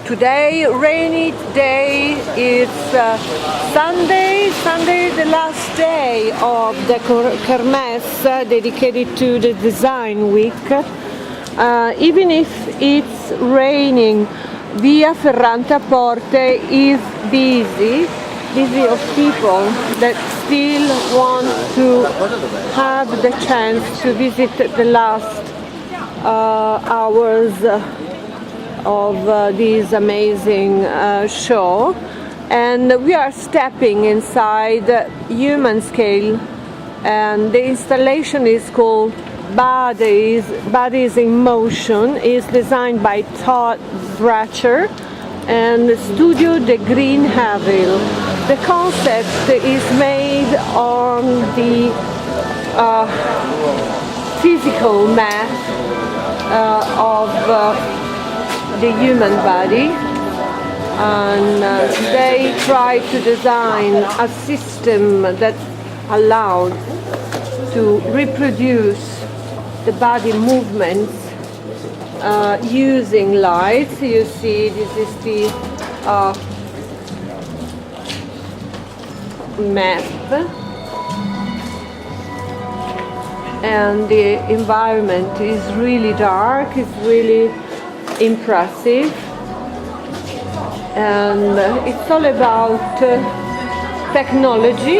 today, rainy day. It's Sunday, the last day of the kermesse dedicated to the design week. Even if it's raining, Via Ferrante a Porte is busy of people that still want to have the chance to visit the last hours of this amazing show. And we are stepping inside Humanscale, and the installation is called Bodies in Motion. Is designed by Todd, Bracher, and the studio TheGreenEyl. The concept is made on the physical math of the human body, and they try to design a system that allowed to reproduce the body movements using lights. You see, this is the map, and the environment is really dark, it's really impressive, and it's all about technology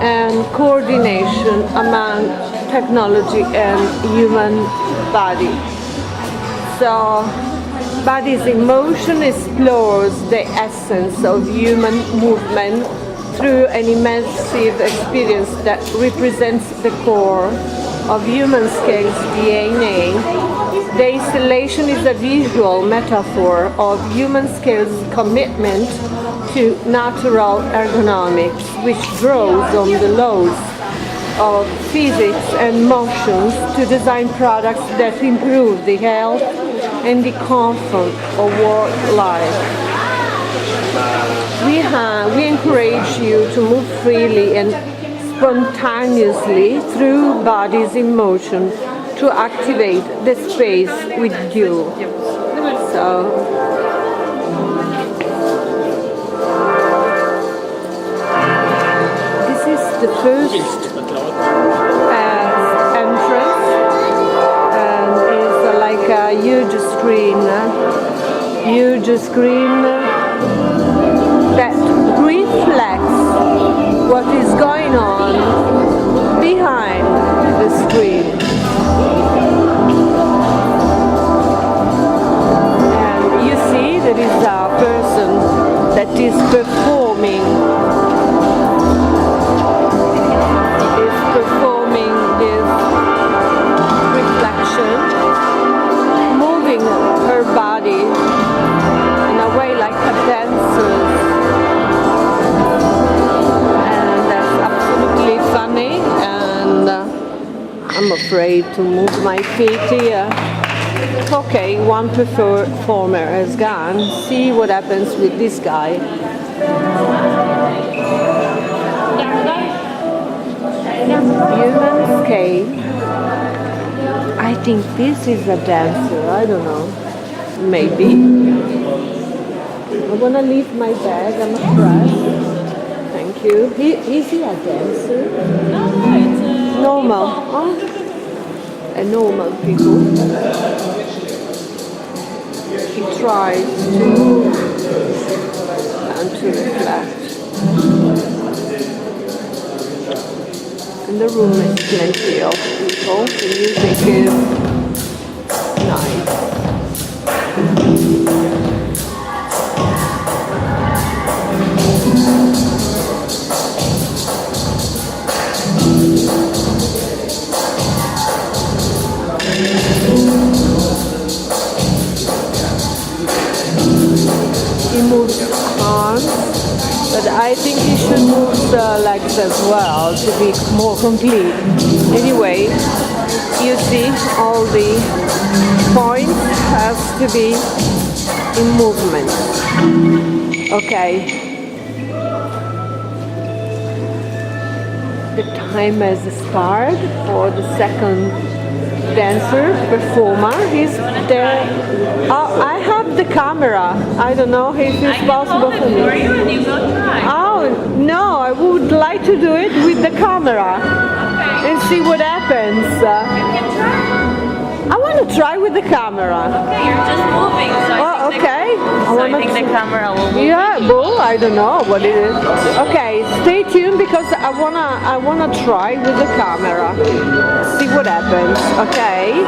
and coordination among technology and human body. So Bodies in Motion explores the essence of human movement through an immersive experience that represents the core of Humanscale's DNA. The installation is a visual metaphor of Humanscale's commitment to natural ergonomics, which draws on the laws of physics and motions to design products that improve the health and the comfort of work life. We encourage you to move freely and spontaneously through Bodies in Motion to activate the space with you. So, this is the first entrance, and it's like a huge screen that reflects what is going on behind the screen. And you see there is a person that is performing this reflection, moving her body in a way like a dancer. Funny, and I'm afraid to move my feet here. Okay, one performer has gone. See what happens with this guy. Humanscale. I think this is a dancer. I don't know. Maybe. I want to leave my bag. I'm afraid. Is he a dancer? No, it's normal. Oh. A normal people. He tries to move and to reflect. In the room is plenty of people. The music is nice. He moves arms, but I think he should move the legs as well to be more complete. Anyway, you see all the points has to be in movement. Okay. The time has started for the second dancer, performer. He's there. I have move the camera. I don't know if it's possible for me. For you and you go try. Oh, no, I would like to do it with the camera and see what happens. You can try. I want to try with the camera. Okay, you're just moving. So Oh, okay. I think the camera will move. Yeah, well, I don't know what it is. Okay, stay tuned because I wanna try with the camera. See what happens. Okay.